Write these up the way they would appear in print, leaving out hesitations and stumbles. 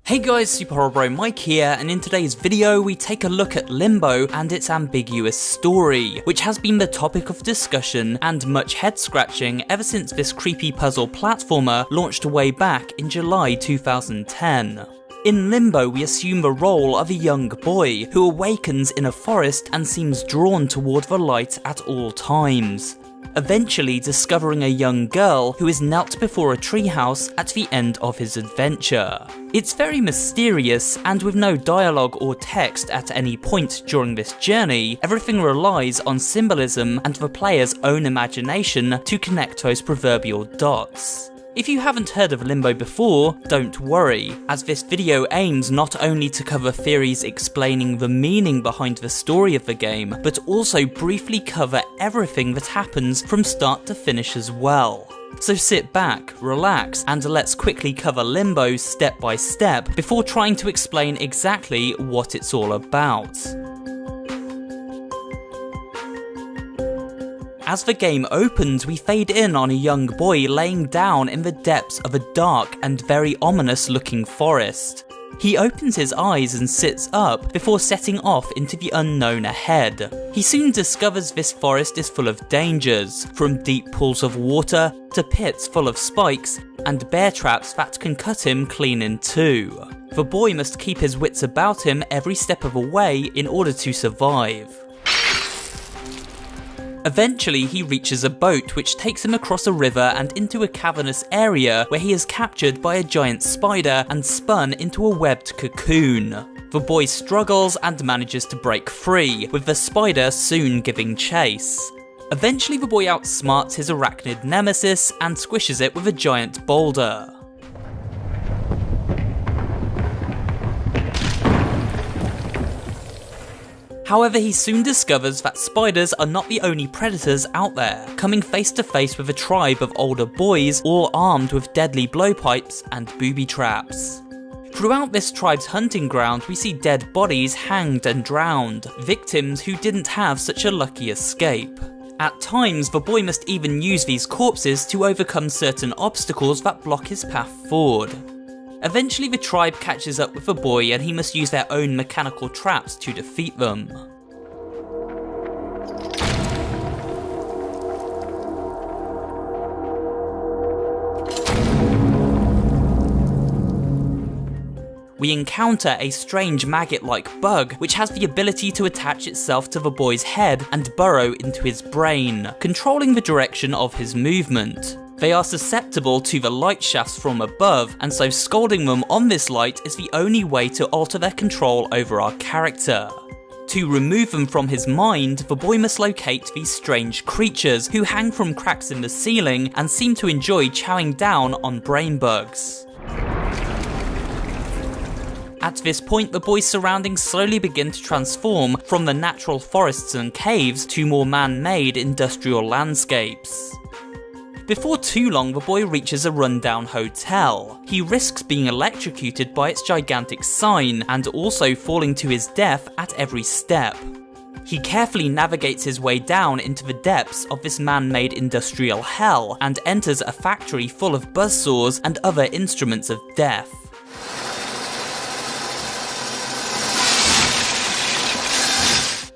Hey guys, Super Horror Bro Mike here, and in today's video we take a look at Limbo and its ambiguous story, which has been the topic of discussion and much head scratching ever since this creepy puzzle platformer launched way back in July 2010. In Limbo, we assume the role of a young boy who awakens in a forest and seems drawn toward the light at all times, eventually discovering a young girl who is knelt before a treehouse at the end of his adventure. It's very mysterious, and with no dialogue or text at any point during this journey, everything relies on symbolism and the player's own imagination to connect those proverbial dots. If you haven't heard of Limbo before, don't worry, as this video aims not only to cover theories explaining the meaning behind the story of the game, but also briefly cover everything that happens from start to finish as well. So sit back, relax, and let's quickly cover Limbo step by step before trying to explain exactly what it's all about. As the game opens, we fade in on a young boy laying down in the depths of a dark and very ominous looking forest. He opens his eyes and sits up before setting off into the unknown ahead. He soon discovers this forest is full of dangers, from deep pools of water to pits full of spikes and bear traps that can cut him clean in two. The boy must keep his wits about him every step of the way in order to survive. Eventually, he reaches a boat which takes him across a river and into a cavernous area where he is captured by a giant spider and spun into a webbed cocoon. The boy struggles and manages to break free, with the spider soon giving chase. Eventually, the boy outsmarts his arachnid nemesis and squishes it with a giant boulder. However, he soon discovers that spiders are not the only predators out there, coming face to face with a tribe of older boys, all armed with deadly blowpipes and booby traps. Throughout this tribe's hunting ground, we see dead bodies hanged and drowned, victims who didn't have such a lucky escape. At times, the boy must even use these corpses to overcome certain obstacles that block his path forward. Eventually, the tribe catches up with the boy and he must use their own mechanical traps to defeat them. We encounter a strange maggot-like bug which has the ability to attach itself to the boy's head and burrow into his brain, controlling the direction of his movement. They are susceptible to the light shafts from above, and so scalding them on this light is the only way to alter their control over our character. To remove them from his mind, the boy must locate these strange creatures who hang from cracks in the ceiling and seem to enjoy chowing down on brain bugs. At this point, the boy's surroundings slowly begin to transform from the natural forests and caves to more man-made industrial landscapes. Before too long, the boy reaches a rundown hotel. He risks being electrocuted by its gigantic sign, and also falling to his death at every step. He carefully navigates his way down into the depths of this man-made industrial hell, and enters a factory full of buzzsaws and other instruments of death.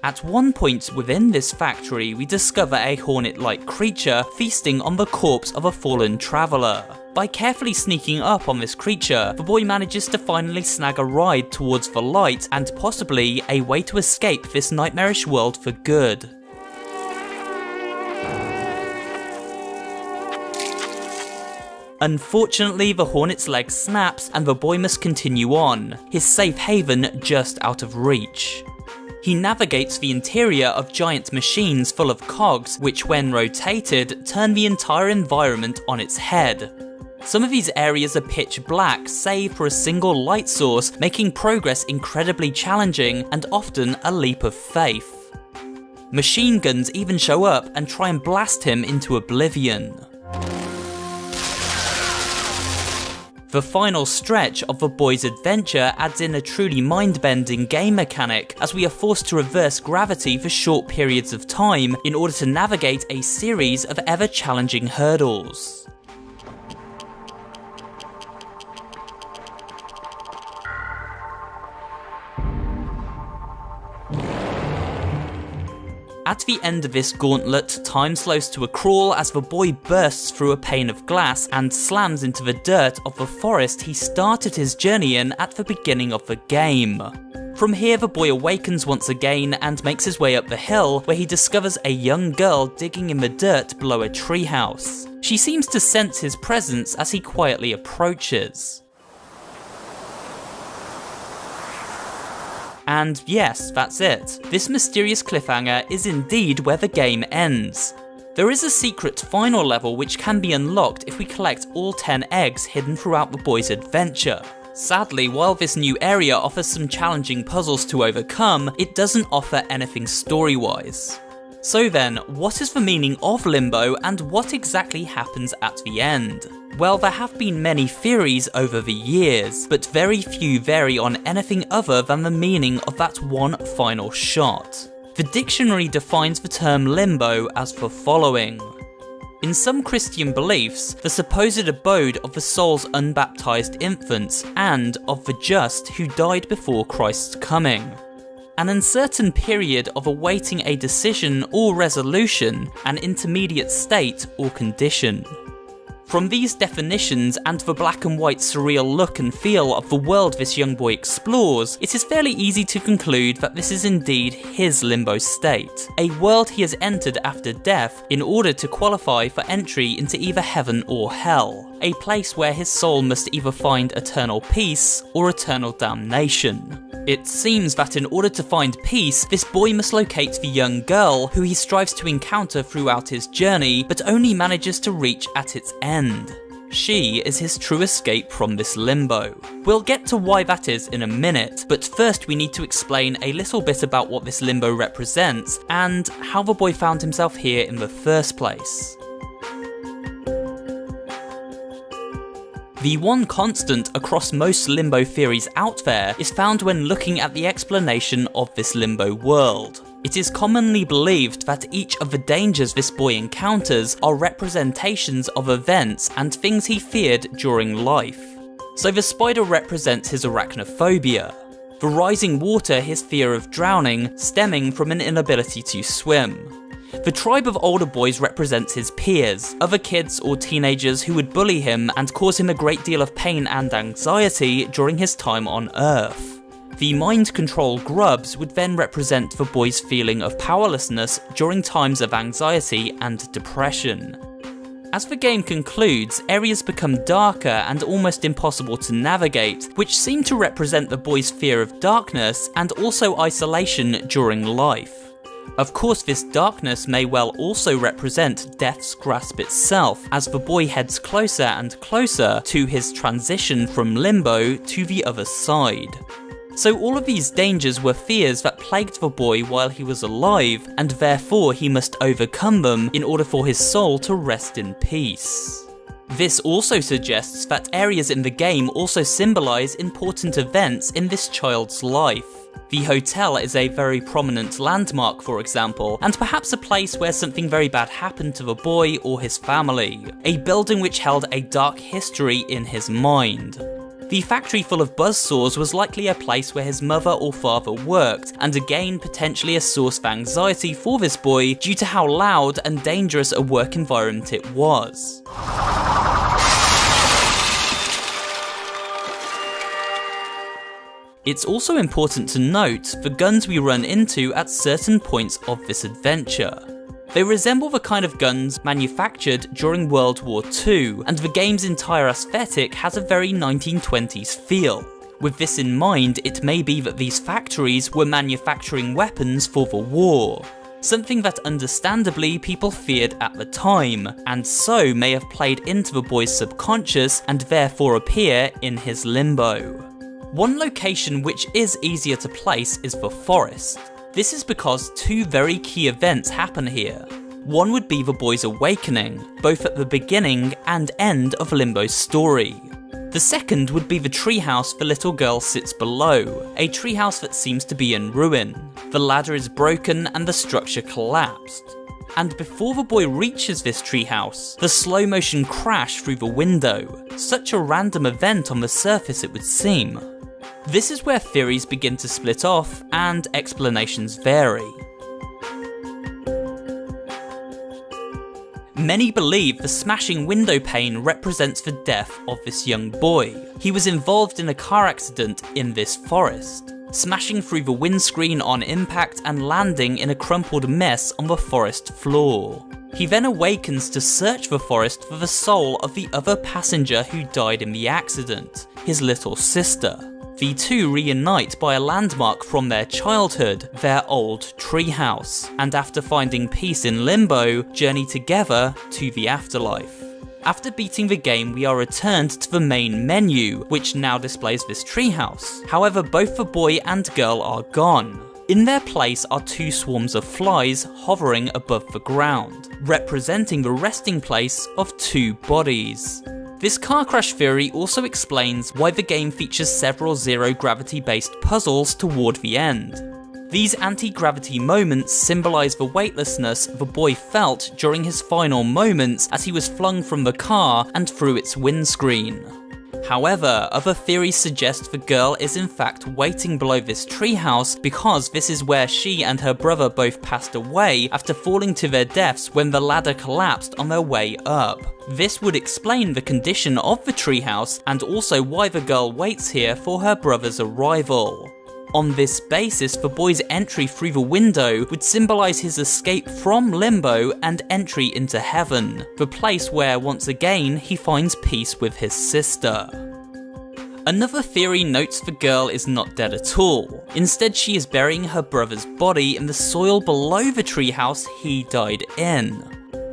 At one point within this factory, we discover a hornet-like creature feasting on the corpse of a fallen traveller. By carefully sneaking up on this creature, the boy manages to finally snag a ride towards the light and possibly a way to escape this nightmarish world for good. Unfortunately, the hornet's leg snaps and the boy must continue on, his safe haven just out of reach. He navigates the interior of giant machines full of cogs, which when rotated, turn the entire environment on its head. Some of these areas are pitch black, save for a single light source, making progress incredibly challenging and often a leap of faith. Machine guns even show up and try and blast him into oblivion. The final stretch of the boy's adventure adds in a truly mind-bending game mechanic, as we are forced to reverse gravity for short periods of time in order to navigate a series of ever-challenging hurdles. At the end of this gauntlet, time slows to a crawl as the boy bursts through a pane of glass and slams into the dirt of the forest he started his journey in at the beginning of the game. From here, the boy awakens once again and makes his way up the hill, where he discovers a young girl digging in the dirt below a treehouse. She seems to sense his presence as he quietly approaches. And yes, that's it. This mysterious cliffhanger is indeed where the game ends. There is a secret final level which can be unlocked if we collect all 10 eggs hidden throughout the boy's adventure. Sadly, while this new area offers some challenging puzzles to overcome, it doesn't offer anything story-wise. So then, what is the meaning of Limbo and what exactly happens at the end? Well, there have been many theories over the years, but very few vary on anything other than the meaning of that one final shot. The dictionary defines the term limbo as the following. In some Christian beliefs, the supposed abode of the soul's unbaptized infants and of the just who died before Christ's coming. An uncertain period of awaiting a decision or resolution, an intermediate state or condition. From these definitions and the black and white surreal look and feel of the world this young boy explores, it is fairly easy to conclude that this is indeed his limbo state, a world he has entered after death in order to qualify for entry into either heaven or hell, a place where his soul must either find eternal peace or eternal damnation. It seems that in order to find peace, this boy must locate the young girl who he strives to encounter throughout his journey, but only manages to reach at its end. She is his true escape from this limbo. We'll get to why that is in a minute, but first we need to explain a little bit about what this limbo represents, and how the boy found himself here in the first place. The one constant across most limbo theories out there is found when looking at the explanation of this limbo world. It is commonly believed that each of the dangers this boy encounters are representations of events and things he feared during life. So the spider represents his arachnophobia, the rising water his fear of drowning stemming from an inability to swim. The tribe of older boys represents his peers, other kids or teenagers who would bully him and cause him a great deal of pain and anxiety during his time on Earth. The mind control grubs would then represent the boy's feeling of powerlessness during times of anxiety and depression. As the game concludes, areas become darker and almost impossible to navigate, which seem to represent the boy's fear of darkness and also isolation during life. Of course, this darkness may well also represent death's grasp itself, as the boy heads closer and closer to his transition from limbo to the other side. So all of these dangers were fears that plagued the boy while he was alive, and therefore he must overcome them in order for his soul to rest in peace. This also suggests that areas in the game also symbolise important events in this child's life. The hotel is a very prominent landmark, for example, and perhaps a place where something very bad happened to the boy or his family, a building which held a dark history in his mind. The factory full of buzzsaws was likely a place where his mother or father worked, and again potentially a source of anxiety for this boy due to how loud and dangerous a work environment it was. It's also important to note the guns we run into at certain points of this adventure. They resemble the kind of guns manufactured during World War II, and the game's entire aesthetic has a very 1920s feel. With this in mind, it may be that these factories were manufacturing weapons for the war, something that understandably people feared at the time, and so may have played into the boy's subconscious and therefore appear in his limbo. One location which is easier to place is the forest. This is because two very key events happen here. One would be the boy's awakening, both at the beginning and end of Limbo's story. The second would be the treehouse the little girl sits below, a treehouse that seems to be in ruin. The ladder is broken and the structure collapsed. And before the boy reaches this treehouse, the slow motion crash through the window, such a random event on the surface it would seem. This is where theories begin to split off and explanations vary. Many believe the smashing window pane represents the death of this young boy. He was involved in a car accident in this forest, smashing through the windscreen on impact and landing in a crumpled mess on the forest floor. He then awakens to search the forest for the soul of the other passenger who died in the accident, his little sister. The two reunite by a landmark from their childhood, their old treehouse, and after finding peace in limbo, journey together to the afterlife. After beating the game, we are returned to the main menu, which now displays this treehouse. However, both the boy and girl are gone. In their place are two swarms of flies hovering above the ground, representing the resting place of two bodies. This car crash theory also explains why the game features several zero-gravity based puzzles toward the end. These anti-gravity moments symbolise the weightlessness the boy felt during his final moments as he was flung from the car and through its windscreen. However, other theories suggest the girl is in fact waiting below this treehouse because this is where she and her brother both passed away after falling to their deaths when the ladder collapsed on their way up. This would explain the condition of the treehouse and also why the girl waits here for her brother's arrival. On this basis, the boy's entry through the window would symbolise his escape from limbo and entry into heaven, the place where, once again, he finds peace with his sister. Another theory notes the girl is not dead at all. Instead, she is burying her brother's body in the soil below the treehouse he died in.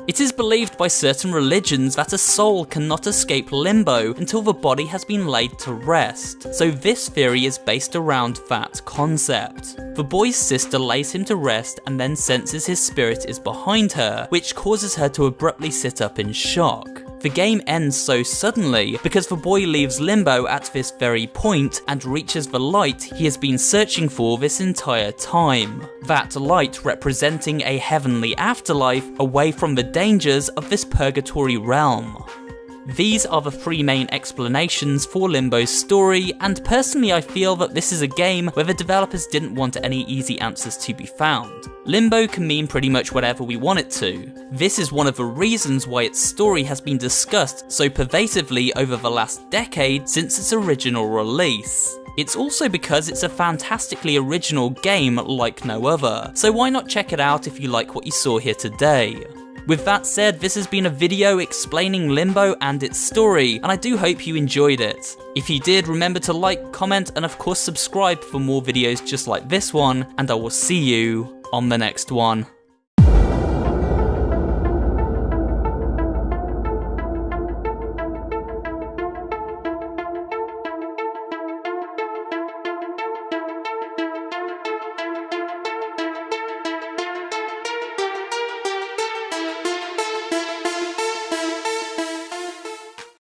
It is believed by certain religions that a soul cannot escape limbo until the body has been laid to rest, so this theory is based around that concept. The boy's sister lays him to rest and then senses his spirit is behind her, which causes her to abruptly sit up in shock. The game ends so suddenly because the boy leaves limbo at this very point and reaches the light he has been searching for this entire time. That light representing a heavenly afterlife away from the dangers of this purgatory realm. These are the three main explanations for Limbo's story, and personally I feel that this is a game where the developers didn't want any easy answers to be found. Limbo can mean pretty much whatever we want it to. This is one of the reasons why its story has been discussed so pervasively over the last decade since its original release. It's also because it's a fantastically original game like no other, so why not check it out if you like what you saw here today. With that said, this has been a video explaining Limbo and its story, and I do hope you enjoyed it. If you did, remember to like, comment, and of course subscribe for more videos just like this one, and I will see you on the next one.